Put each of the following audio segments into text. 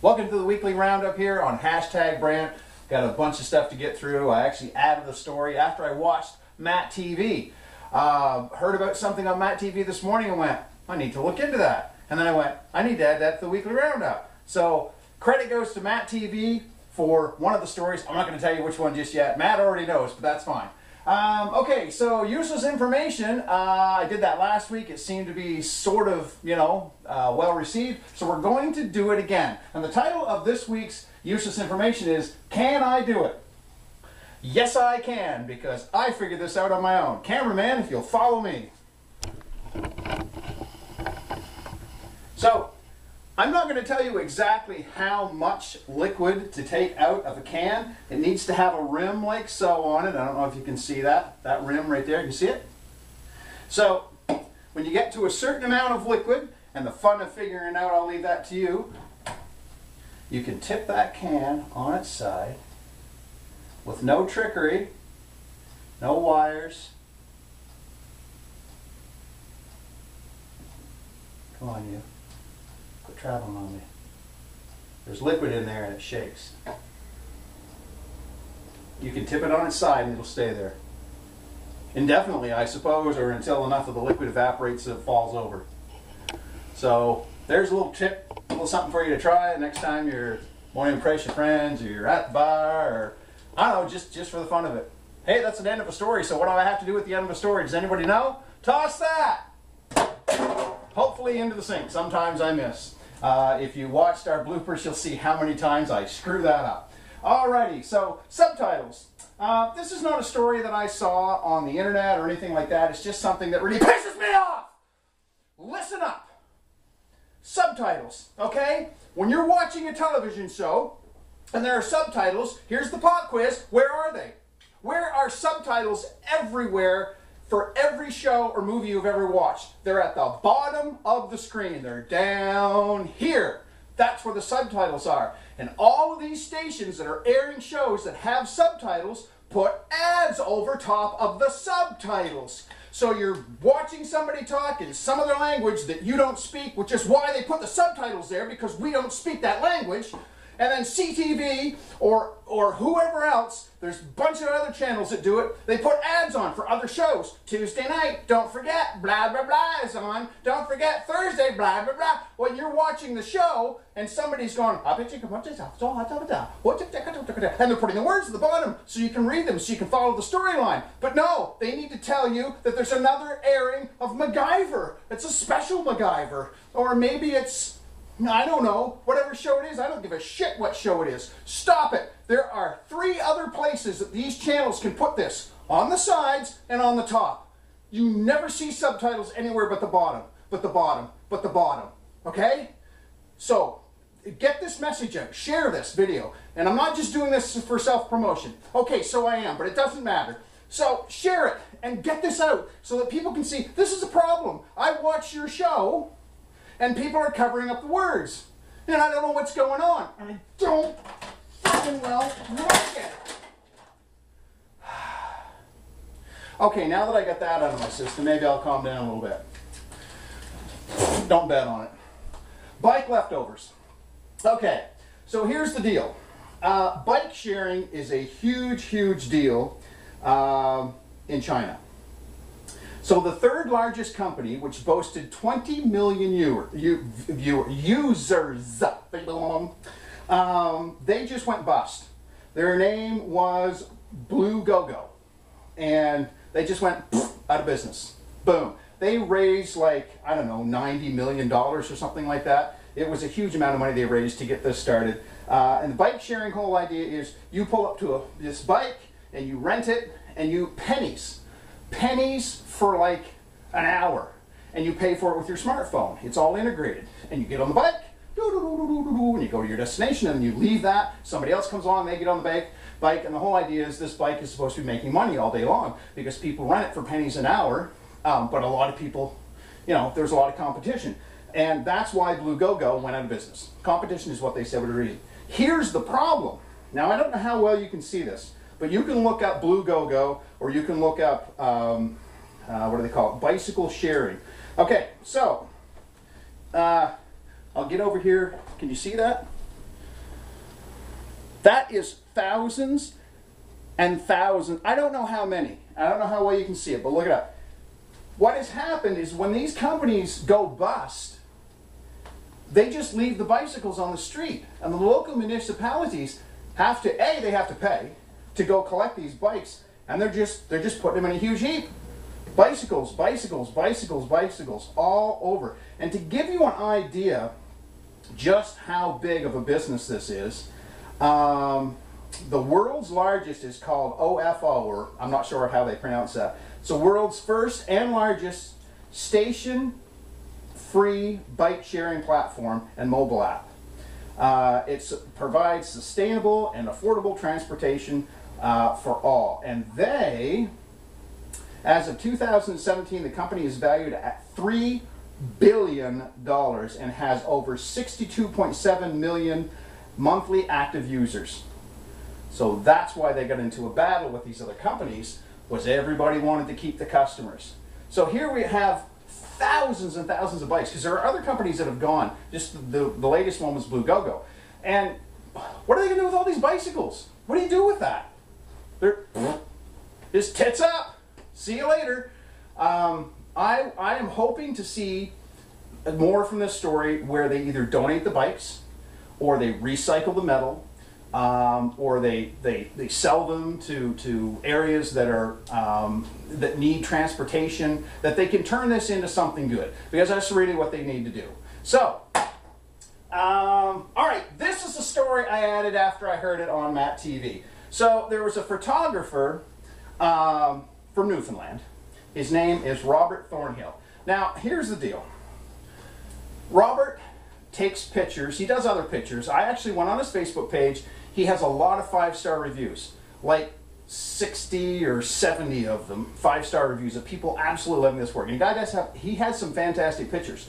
Welcome to the weekly roundup here on #Brant. Got a bunch of stuff to get through. I actually added the story after I watched Matt TV. Heard about something on Matt TV this morning and went, I need to look into that. And then I went, I need to add that to the weekly roundup. So credit goes to Matt TV for one of the stories. I'm not going to tell you which one just yet. Matt already knows, but that's fine. Okay, so useless information. I did that last week. It seemed to be sort of, well received. So we're going to do it again. And the title of this week's useless information is, Can I Do It? Yes, I can, because I figured this out on my own. Cameraman, if you'll follow me. So, I'm not going to tell you exactly how much liquid to take out of a can. It needs to have a rim like so on it. I don't know if you can see that rim right there. You see it? So, when you get to a certain amount of liquid, and the fun of figuring out, I'll leave that to you, you can tip that can on its side with no trickery, no wires. Come on, you. Quit traveling on me. There's liquid in there and it shakes. You can tip it on its side and it'll stay there. Indefinitely, I suppose, or until enough of the liquid evaporates that it falls over. So there's a little tip, a little something for you to try next time you're wanting to impress your friends, or you're at the bar, or I don't know, just for the fun of it. Hey, that's the end of a story, so what do I have to do at the end of a story? Does anybody know? Toss that! Hopefully into the sink. Sometimes I miss. If you watched our bloopers, you'll see how many times I screw that up. Alrighty, so subtitles. This is not a story that I saw on the internet or anything like that. It's just something that really pisses me off. Listen up. Subtitles, okay? When you're watching a television show and there are subtitles, here's the pop quiz. Where are they? Where are subtitles everywhere for every show or movie you've ever watched? They're at the bottom of the screen. They're down here. That's where the subtitles are. And all of these stations that are airing shows that have subtitles put ads over top of the subtitles. So you're watching somebody talk in some other language that you don't speak, which is why they put the subtitles there, because we don't speak that language. And then CTV or whoever else, there's a bunch of other channels that do it. They put ads on for other shows. Tuesday night, don't forget, blah, blah, blah is on. Don't forget Thursday, blah, blah, blah. When you're watching the show and somebody's going, and they're putting the words at the bottom so you can read them, so you can follow the storyline. But no, they need to tell you that there's another airing of MacGyver. It's a special MacGyver. Or maybe it's, I don't know, whatever show it is. I don't give a shit what show it is. Stop it. There are 3 other places that these channels can put this. On the sides and on the top. You never see subtitles anywhere but the bottom. But the bottom. But the bottom. Okay? So, get this message out. Share this video. And I'm not just doing this for self-promotion. Okay, so I am, but it doesn't matter. So, share it and get this out so that people can see, this is a problem. I watch your show and people are covering up the words. And I don't know what's going on. And I don't fucking well like it. Okay, now that I got that out of my system, maybe I'll calm down a little bit. Don't bet on it. Bike leftovers. Okay, so here's the deal. Bike sharing is a huge, huge deal in China. So the 3rd largest company, which boasted 20 million users, they just went bust. Their name was Bluegogo, and they just went out of business. Boom. They raised like, I don't know, $90 million or something like that. It was a huge amount of money they raised to get this started. And the bike sharing whole idea is you pull up to this bike and you rent it and you pennies for like an hour, and you pay for it with your smartphone. It's all integrated, and you get on the bike, and you go to your destination, and you leave that. Somebody else comes along, they get on the bike, and the whole idea is this bike is supposed to be making money all day long because people rent it for pennies an hour. But a lot of people, there's a lot of competition, and that's why Bluegogo went out of business. Competition is what they said would read. Here's the problem. Now I don't know how well you can see this, but you can look up Bluegogo, or you can look up, what do they call it? Bicycle sharing. Okay, so I'll get over here. Can you see that? That is thousands and thousands. I don't know how many. I don't know how well you can see it, but look it up. What has happened is when these companies go bust, they just leave the bicycles on the street. And the local municipalities have to, they have to pay to go collect these bikes, and they're just putting them in a huge heap. Bicycles, bicycles, bicycles, bicycles, all over. And to give you an idea just how big of a business this is, the world's largest is called OFO, or I'm not sure how they pronounce that. It's the world's first and largest station-free bike sharing platform and mobile app. It provides sustainable and affordable transportation for all. And they, as of 2017, the company is valued at $3 billion and has over 62.7 million monthly active users. So that's why they got into a battle with these other companies, was everybody wanted to keep the customers. So here we have thousands and thousands of bikes, because there are other companies that have gone. Just the latest one was Bluegogo. And what are they going to do with all these bicycles? What do you do with that? They're just tits up. See you later. I am hoping to see more from this story where they either donate the bikes, or they recycle the metal, or they sell them to areas that are that need transportation, that they can turn this into something good, because that's really what they need to do. So, all right, this is the story I added after I heard it on Matt TV. So there was a photographer from Newfoundland. His name is Robert Thornhill. Now, here's the deal. Robert takes pictures. He does other pictures. I actually went on his Facebook page. He has a lot of 5-star reviews, like 60 or 70 of them, 5-star reviews of people absolutely loving this work. And he has some fantastic pictures.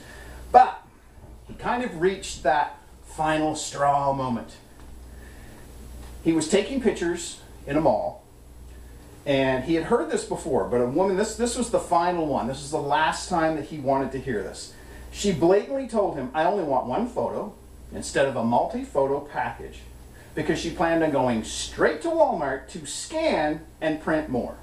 But he kind of reached that final straw moment. He was taking pictures in a mall, and he had heard this before, but a woman, this was the final one. This was the last time that he wanted to hear this. She blatantly told him, I only want one photo instead of a multi-photo package, because she planned on going straight to Walmart to scan and print more.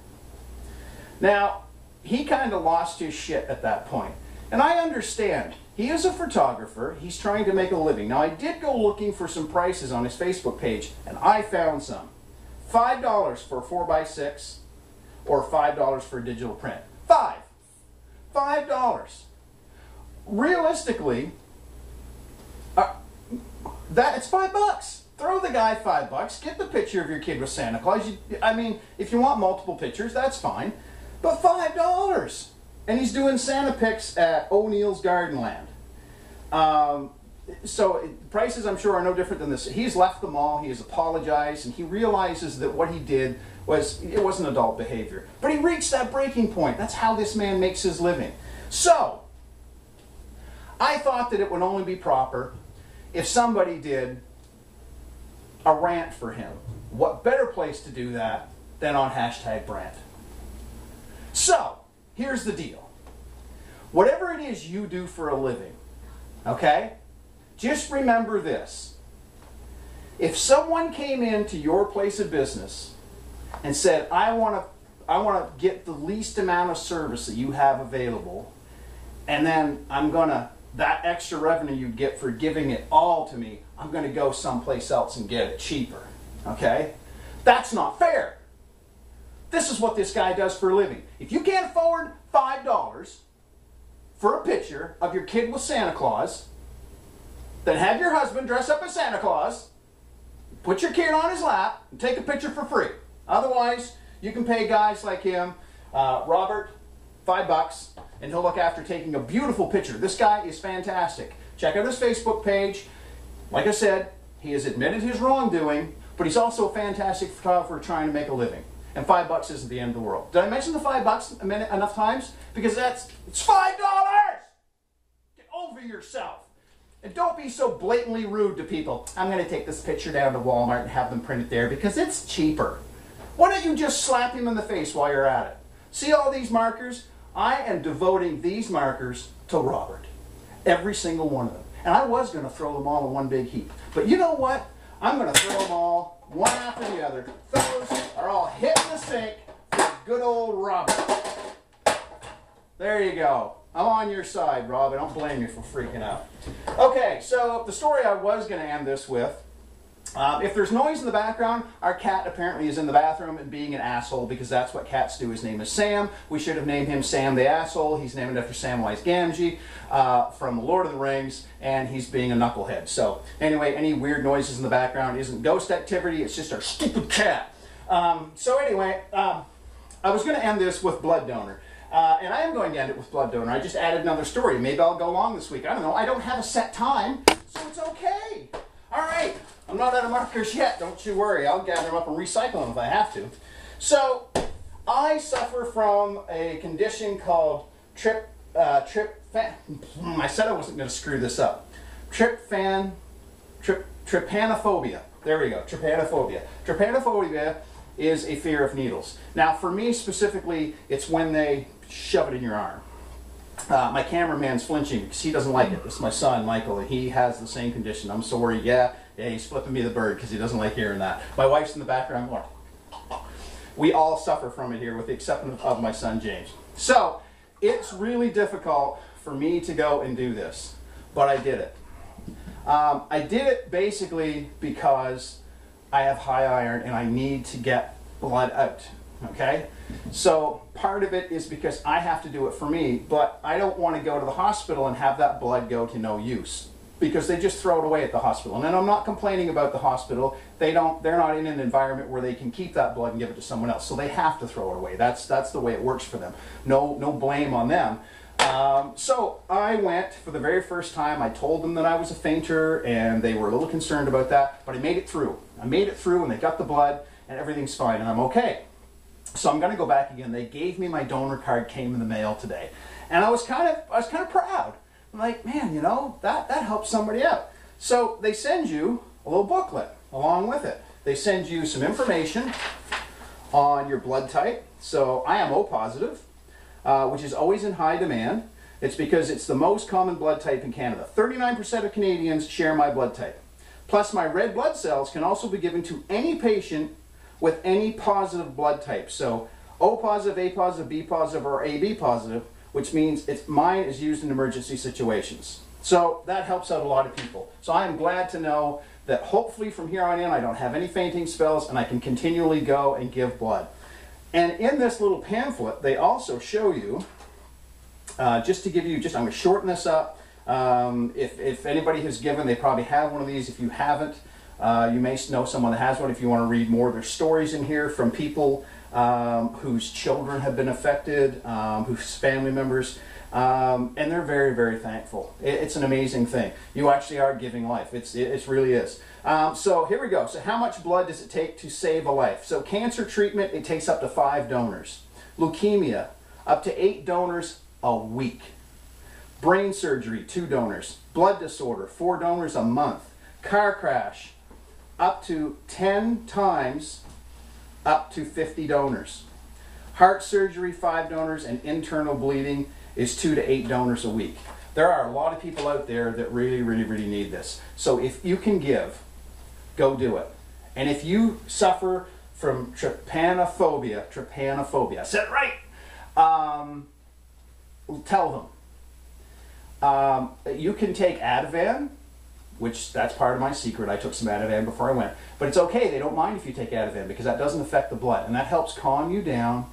Now, he kind of lost his shit at that point. And I understand. He is a photographer. He's trying to make a living. Now, I did go looking for some prices on his Facebook page, and I found some. $5 for a 4x6 or $5 for a digital print. $5. Realistically, it's $5. Throw the guy $5. Get the picture of your kid with Santa Claus. I mean, if you want multiple pictures, that's fine. But $5. And he's doing Santa pics at O'Neill's Gardenland. So prices, I'm sure, are no different than this. He's left the mall. He has apologized, and he realizes that what he did wasn't adult behavior. But he reached that breaking point. That's how this man makes his living. So I thought that it would only be proper if somebody did a rant for him. What better place to do that than on #Brant? So here's the deal. Whatever it is you do for a living, okay, just remember this. If someone came into your place of business and said, I want to get the least amount of service that you have available, and then that extra revenue you get for giving it all to me, I'm going to go someplace else and get it cheaper, okay? That's not fair. This is what this guy does for a living. If you can't afford $5 for a picture of your kid with Santa Claus, then have your husband dress up as Santa Claus, put your kid on his lap, and take a picture for free. Otherwise, you can pay guys like him, Robert, $5, and he'll look after taking a beautiful picture. This guy is fantastic. Check out his Facebook page. Like I said, he has admitted his wrongdoing, but he's also a fantastic photographer trying to make a living. And $5 isn't the end of the world. Did I mention the $5 a minute enough times? Because it's $5! Get over yourself. And don't be so blatantly rude to people. I'm going to take this picture down to Walmart and have them print it there because it's cheaper. Why don't you just slap him in the face while you're at it? See all these markers? I am devoting these markers to Robert. Every single one of them. And I was going to throw them all in one big heap. But you know what? I'm going to throw them all, one after the other. Those are all hitting the sink for good old Robert. There you go. I'm on your side, Rob. I don't blame you for freaking out. Okay, so the story I was going to end this with, if there's noise in the background, our cat apparently is in the bathroom and being an asshole because that's what cats do. His name is Sam. We should have named him Sam the Asshole. He's named after Samwise Gamgee from The Lord of the Rings, and he's being a knucklehead. So anyway, any weird noises in the background isn't ghost activity. It's just our stupid cat. So anyway, I was going to end this with blood donor. And I am going to end it with blood donor. I just added another story. Maybe I'll go long this week. I don't know. I don't have a set time, so it's okay. All right. I'm not out of markers yet. Don't you worry. I'll gather them up and recycle them if I have to. So I suffer from a condition called I said I wasn't going to screw this up. Trypanophobia. There we go. Trypanophobia. Trypanophobia is a fear of needles. Now, for me specifically, it's when they shove it in your arm. My cameraman's flinching because he doesn't like it. This is my son, Michael, and he has the same condition. I'm sorry. Yeah, he's flipping me the bird because he doesn't like hearing that. My wife's in the background going, we all suffer from it here with the exception of my son, James. So, it's really difficult for me to go and do this, but I did it. I did it basically because I have high iron and I need to get blood out, okay? So part of it is because I have to do it for me, but I don't want to go to the hospital and have that blood go to no use because they just throw it away at the hospital. And I'm not complaining about the hospital. They're not in an environment where they can keep that blood and give it to someone else, so they have to throw it away. That's the way it works for them. No blame on them. So I went for the very first time. I told them that I was a fainter and they were a little concerned about that, but I made it through. I made it through and they got the blood and everything's fine and I'm okay. So I'm going to go back again. They gave me my donor card, came in the mail today. And I was kind of proud. I'm like, man, you know, that helps somebody out. So they send you a little booklet along with it. They send you some information on your blood type. So I am O positive. Which is always in high demand. It's because it's the most common blood type in Canada. 39% of Canadians share my blood type. Plus, my red blood cells can also be given to any patient with any positive blood type. So, O positive, A positive, B positive, or AB positive, which means mine is used in emergency situations. So, that helps out a lot of people. So, I am glad to know that hopefully from here on in I don't have any fainting spells and I can continually go and give blood. And in this little pamphlet, they also show you, just to give you, I'm going to shorten this up. If anybody has given, they probably have one of these. If you haven't, you may know someone that has one. If you want to read more, there's stories in here from people whose children have been affected, whose family members, and they're very, very thankful. It's an amazing thing. You actually are giving life. It really is. So here we go. So how much blood does it take to save a life? So cancer treatment, it takes up to 5 donors. Leukemia, up to 8 donors a week. Brain surgery, 2 donors. Blood disorder, 4 donors a month. Car crash, up to 10 times, up to 50 donors. Heart surgery, 5 donors, and internal bleeding is 2 to 8 donors a week. There are a lot of people out there that really, really, really need this. So if you can give, go do it. And if you suffer from trypanophobia, I said it right, tell them. You can take Ativan, which that's part of my secret. I took some Ativan before I went. But it's okay, they don't mind if you take Ativan because that doesn't affect the blood. And that helps calm you down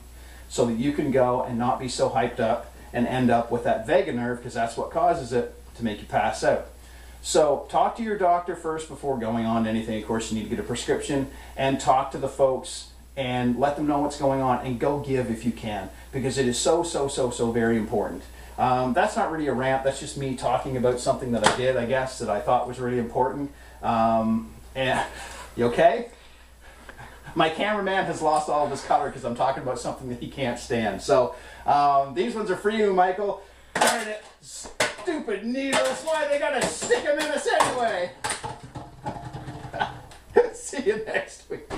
so that you can go and not be so hyped up and end up with that vagus nerve because that's what causes it to make you pass out. So talk to your doctor first before going on to anything. Of course, you need to get a prescription and talk to the folks and let them know what's going on and go give if you can because it is so very important. That's not really a rant. That's just me talking about something that I did, I guess, that I thought was really important. And you okay? My cameraman has lost all of his color because I'm talking about something that he can't stand. So these ones are for you, Michael. Darn it. Stupid needles. Why they gotta stick them in us anyway? See you next week.